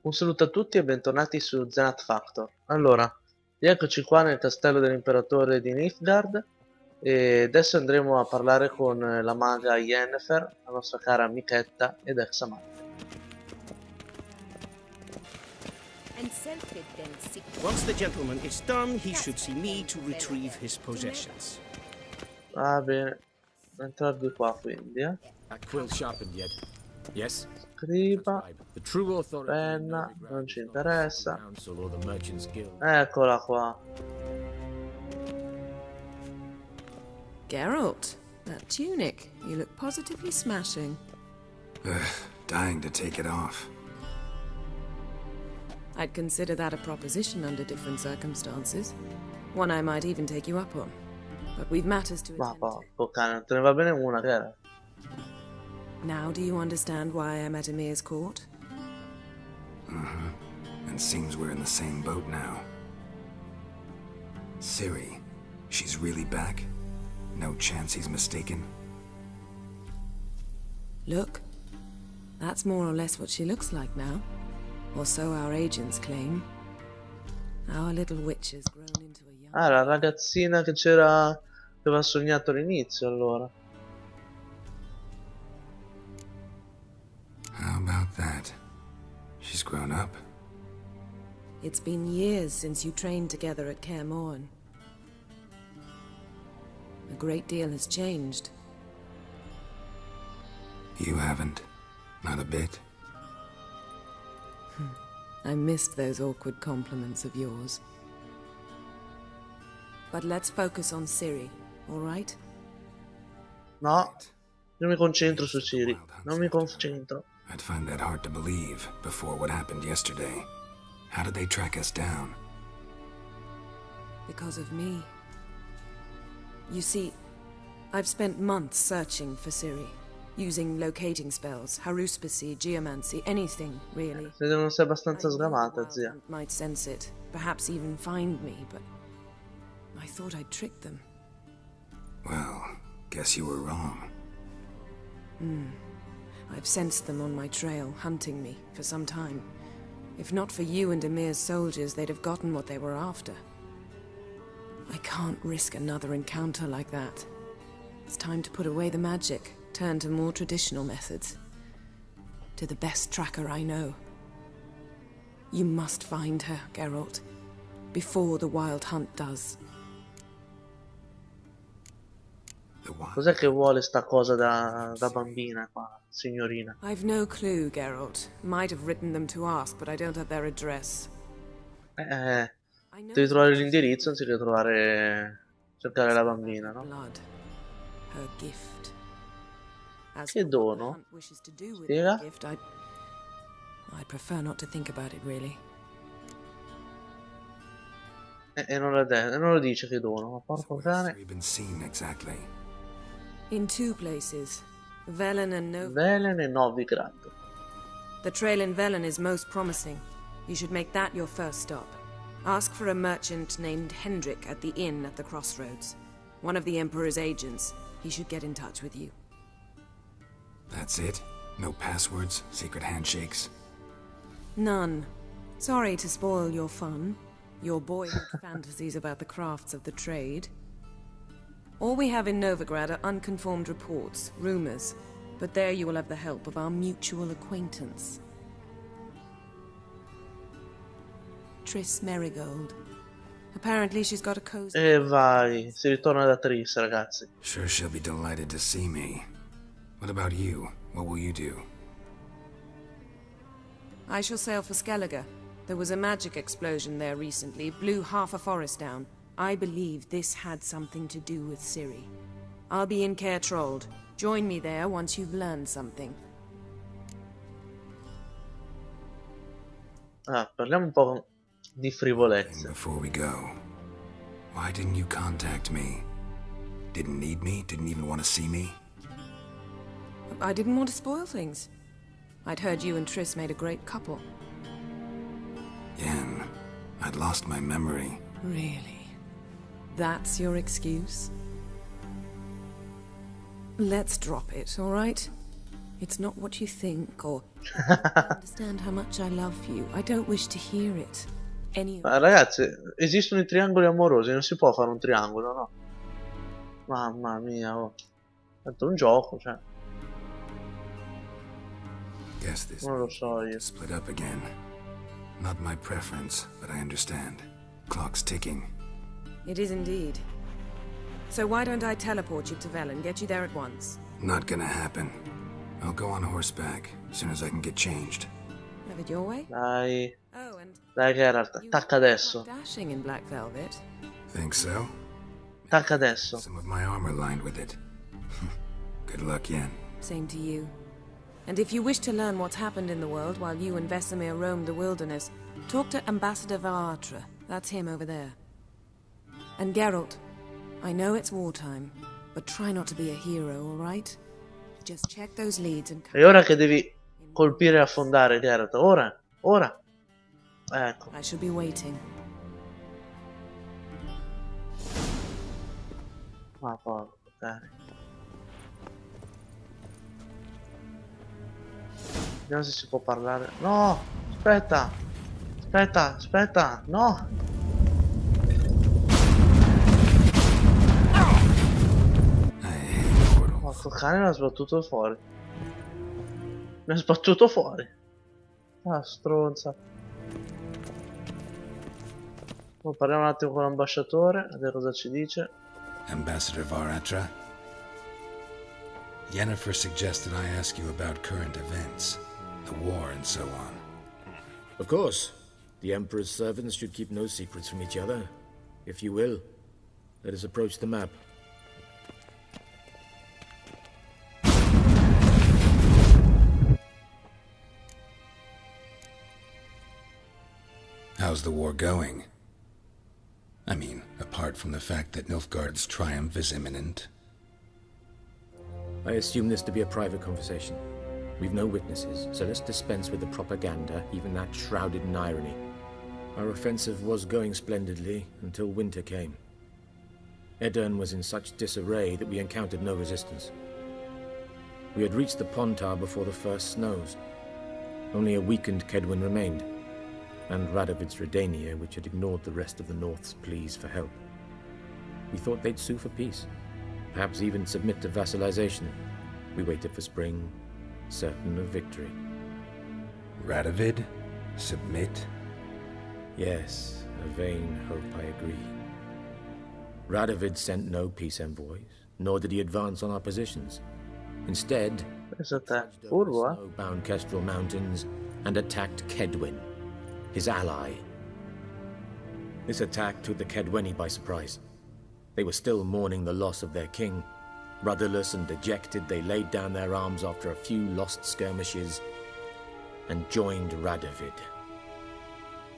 Un saluto a tutti e bentornati su Zenith Factor. Allora, rieccoci qua nel castello dell'imperatore di Nilfgaard e adesso andremo a parlare con la maga Yennefer, la nostra cara amichetta ed ex amante. Once the gentleman is done, he should see me to retrieve his possessions. Va bene, entrare di qua quindi, That quill sharpened yet? Yes. Scriva, The true authority in penna, Novigrad non ci is not the interessa. council or the merchants guild. Eccola qua. Geralt, that tunic. You look positively smashing. Dying to take it off. I'd consider that a proposition under different circumstances. One I might even take you up on. But we've matters to Ma attend to. porco cane, non te ne va bene una che era? Now do you understand why I'm at Emir's court? And seems we're in the same boat now. Ciri, she's really back? No chance he's mistaken? Look, that's more or less what she looks like now. Or so our agents claim. Our little witch has grown into a young... Ah, la ragazzina che c'era, che aveva sognato all'inizio allora. How about that? She's grown up? It's been years since you trained together at Kaer Morhen. A great deal has changed. You haven't. Not a bit. I missed those awkward compliments of yours. But let's focus on Ciri, all right? No, io mi concentro su Ciri. Non mi concentro. I'd find that hard to believe before what happened yesterday. How did they track us down? Because of me. You see, I've spent months searching for Ciri, using locating spells, haruspicy, geomancy, anything, really. Se non sei abbastanza I knew the sgamata, Wild zia. Hunt might sense it, perhaps even find me, but I thought I'd tricked them. Well, guess you were wrong. I've sensed them on my trail, hunting me, for some time. If not for you and Emir's soldiers, they'd have gotten what they were after. I can't risk another encounter like that. It's time to put away the magic, turn to more traditional methods. To the best tracker I know. You must find her, Geralt, before the Wild Hunt does. The wild... Cos'è che vuole sta cosa da bambina qua, signorina? I've no clue, Geralt. Might have written them to ask, but I don't have their address. I know Devi trovare l'indirizzo anziché cercare la bambina, no? blood, her gift. As Che for what dono? the hunt wishes to do with Spiega? that gift, I'd prefer not to think about it, really. E non lo dice che dono, ma porco Where's cane. Ciri been seen exactly? In two places, Velen and Nova. Velen e Novigrad. The trail in Velen is most promising. You should make that your first stop. Ask for a merchant named Hendrik at the inn at the crossroads. One of the Emperor's agents. He should get in touch with you. That's it? No passwords? Secret handshakes? None. Sorry to spoil your fun. Your boyhood fantasies about the crafts of the trade. All we have in Novigrad are unconformed reports, rumors. But there you will have the help of our mutual acquaintance. Triss Merigold. Apparently she's got a cozy... E vai, si ritorna da Triss, ragazzi. Sure she'll be delighted to see me. What about you? What will you do? I shall sail for Skellige. There was a magic explosion there recently, blew half a forest down. I believe this had something to do with Ciri. I'll be in Caer Trold. Join me there once you've learned something. Ah, parliamo un po' di And frivolezze. before we go, why didn't you contact me? Didn't need me? Didn't even want to see me? I didn't want to spoil things. I'd heard you and Triss made a great couple. Yen, I'd lost my memory. Really? That's your excuse? Let's drop it, all right? It's not what you think, or I understand how much I love you. I don't wish to hear it. Ma ragazzi, esistono i triangoli amorosi, non si può fare un triangolo, no? Mamma mia, oh. Tanto un gioco, cioè. Guess this Non lo so io. split up again. Not my preference, but I understand. Clock's ticking. It is indeed. So why don't I teleport you to Vel and get you there at once? Not gonna happen. I'll go on horseback as soon as I can get changed. Have it your way? Dai, Oh, and dai Geralt, you attacca adesso. dashing in black velvet. Think so? Attacca adesso. Some of my armor lined with it. Good luck, Yen. Same to you. And if you wish to learn what's happened in the world while you and Vesemir roamed the wilderness, talk to Ambassador Varatra. That's him over there. And Geralt, I know it's wartime, but try not to be a hero, all right? Just check those leads and E ora che devi colpire e affondare, Geralt. Ora, ora. Ecco. I shall be waiting. Ma porco cane. Vediamo se si può parlare. No! Aspetta! Aspetta, aspetta! No! Porco cane mi ha sbattuto fuori. Mi ha sbattuto fuori. Ah, stronza. Parliamo un attimo con l'ambasciatore, a vedere cosa ci dice. Ambassador Varatra, Yennefer suggested I ask you about current events, the war and so on. Of course. The Emperor's servants should keep no secrets from each other. If you will, let us approach the map. How's the war going? I mean, apart from the fact that Nilfgaard's triumph is imminent. I assume this to be a private conversation. We've no witnesses, so let's dispense with the propaganda, even that shrouded in irony. Our offensive was going splendidly until winter came. Edirn was in such disarray that we encountered no resistance. We had reached the Pontar before the first snows. Only a weakened Kedwin remained, and Radovid's Redania, which had ignored the rest of the North's pleas for help. We thought they'd sue for peace, perhaps even submit to vassalization. We waited for spring, certain of victory. Radovid? Submit? Yes, a vain hope, I agree. Radovid sent no peace envoys, nor did he advance on our positions. Instead, Pensa te, trudged over furbo, the snow-bound Kestrel Mountains and attacked Kedwin, his ally. This attack took the Kedweni by surprise. They were still mourning the loss of their king. Rudderless and dejected, they laid down their arms after a few lost skirmishes and joined Radovid.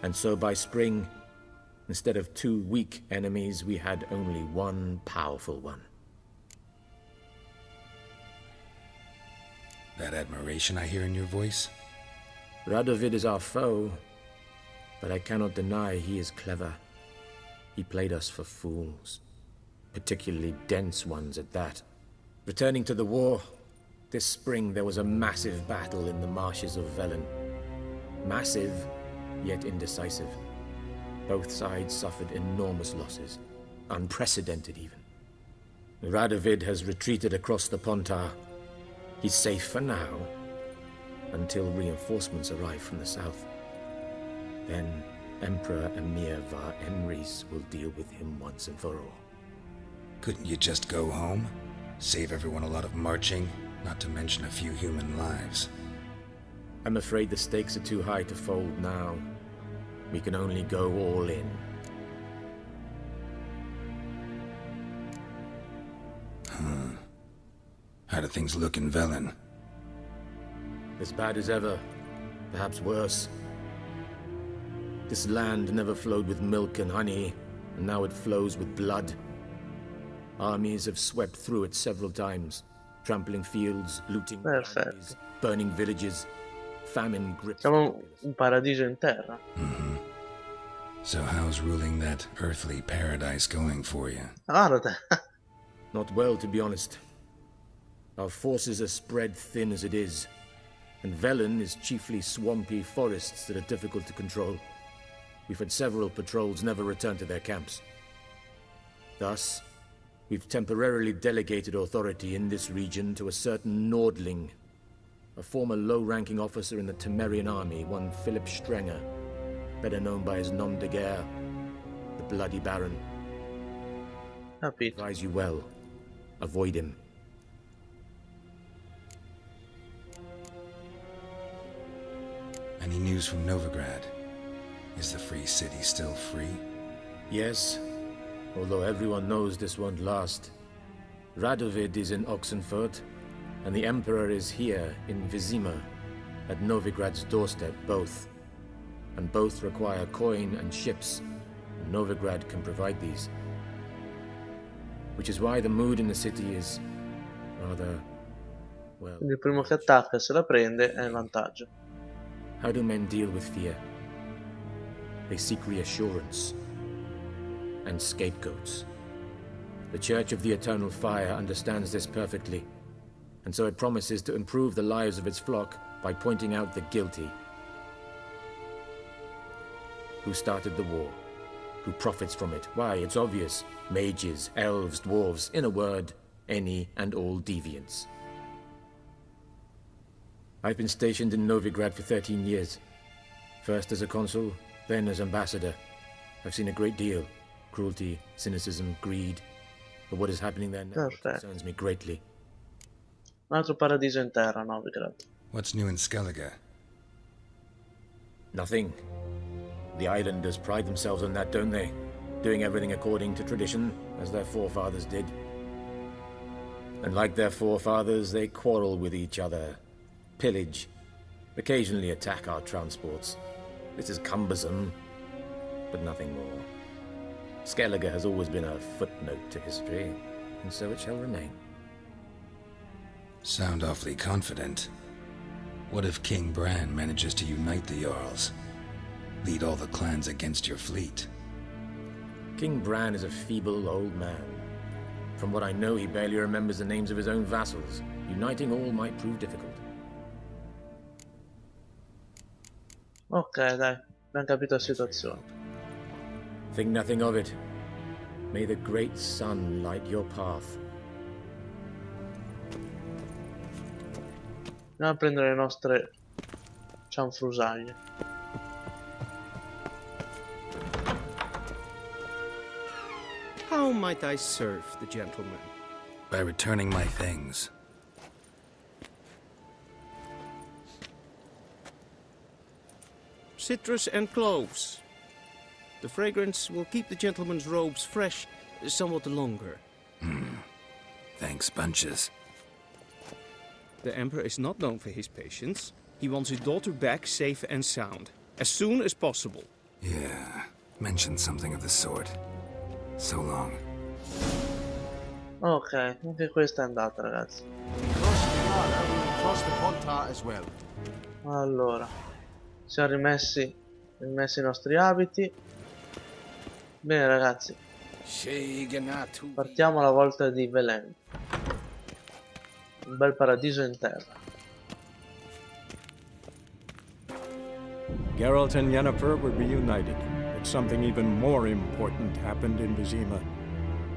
And so by spring, instead of two weak enemies, we had only one powerful one. That admiration I hear in your voice? Radovid is our foe, but I cannot deny he is clever. He played us for fools, particularly dense ones at that. Returning to the war, this spring there was a massive battle in the marshes of Velen. Massive, yet indecisive. Both sides suffered enormous losses, unprecedented even. Radovid has retreated across the Pontar. He's safe for now, until reinforcements arrive from the south. Then Emperor Emir var Emrys will deal with him once and for all. Couldn't you just go home? Save everyone a lot of marching, not to mention a few human lives. I'm afraid the stakes are too high to fold now. We can only go all in. How do things look in Velen? As bad as ever, perhaps worse. This land never flowed with milk and honey, and now it flows with blood. Armies have swept through it several times, trampling fields, looting families, burning villages. Famine grips. Siamo un paradiso in terra. So how's ruling that earthly paradise going for you? Guarda te. Not well, to be honest. Our forces are spread thin as it is, and Velen is chiefly swampy forests that are difficult to control. We've had several patrols never return to their camps. Thus, we've temporarily delegated authority in this region to a certain Nordling, a former low-ranking officer in the Temerian army, one Philip Strenger, better known by his nom de guerre, the Bloody Baron. Capito. Advise you well. Avoid him. Any news from Novigrad? Is the free city still free? Yes, although everyone knows this won't last. Radovid is in Oxenfurt, and the Emperor is here in Vizima, at Novigrad's doorstep, both. And both require coin and ships, and Novigrad can provide these. Which is why the mood in the city is rather, well... Quindi il primo che attacca e se la prende è in vantaggio. How do men deal with fear? They seek reassurance and scapegoats. The Church of the Eternal Fire understands this perfectly, and so it promises to improve the lives of its flock by pointing out the guilty. Who started the war? Who profits from it? Why, it's obvious. Mages, elves, dwarves, in a word, any and all deviants. I've been stationed in Novigrad for 13 years. First as a consul, then as ambassador. I've seen a great deal. Cruelty, cynicism, greed. But what is happening there now concerns me greatly. Un altro paradiso in terra, Novigrad. What's new in Skellige? Nothing. The islanders pride themselves on that, don't they? Doing everything according to tradition, as their forefathers did. And like their forefathers, they quarrel with each other, pillage, occasionally attack our transports. This is cumbersome, but nothing more. Skellige has always been a footnote to history, and so it shall remain. Sound awfully confident. What if King Bran manages to unite the Jarls? Lead all the clans against your fleet? King Bran is a feeble old man. From what I know, he barely remembers the names of his own vassals. Uniting all might prove difficult. Ok, dai, abbiamo capito la situazione. Think nothing of it. May the great sun light your path. Andiamo a prendere le nostre cianfrusaglie. How might I serve the gentleman? By returning my things. Citrus and cloves. The fragrance will keep the gentleman's robes fresh somewhat longer. Thanks, bunches. The Emperor is not known for his patience. He wants his daughter back safe and sound, as soon as possible. Yeah, mentioned something of the sort. So long. Ok, anche questa è andata, ragazzi. Allora, siamo rimessi i nostri abiti. Bene, ragazzi, partiamo alla volta di Velen. Un bel paradiso in terra. Geralt and Yennefer were reunited, but something even more important happened in Vizima.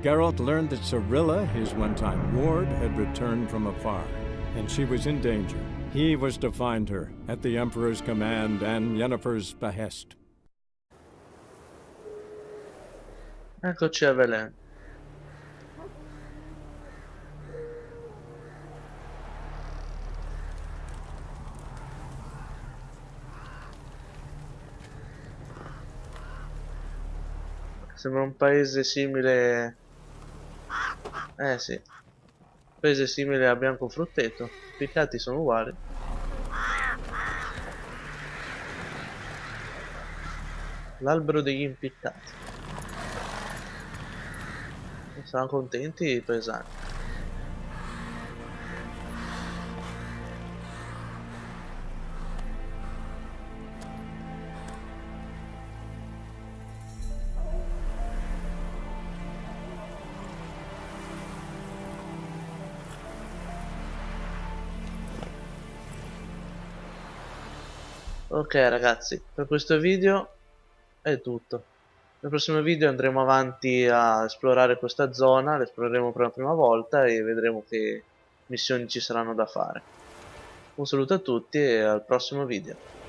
Geralt learned that Cirilla, his one-time ward, had returned from afar, and she was in danger. He was to find her, at the Emperor's command and Yennefer's behest. Eccoci a Velen. Sembra un paese simile. Sì. Paese simile a Biancofrutteto. I piccati sono uguali. L'albero degli impiccati. Saranno contenti i paesani. Ok ragazzi, per questo video è tutto. Nel prossimo video andremo avanti a esplorare questa zona, l'esploreremo per la prima volta e vedremo che missioni ci saranno da fare. Un saluto a tutti e al prossimo video.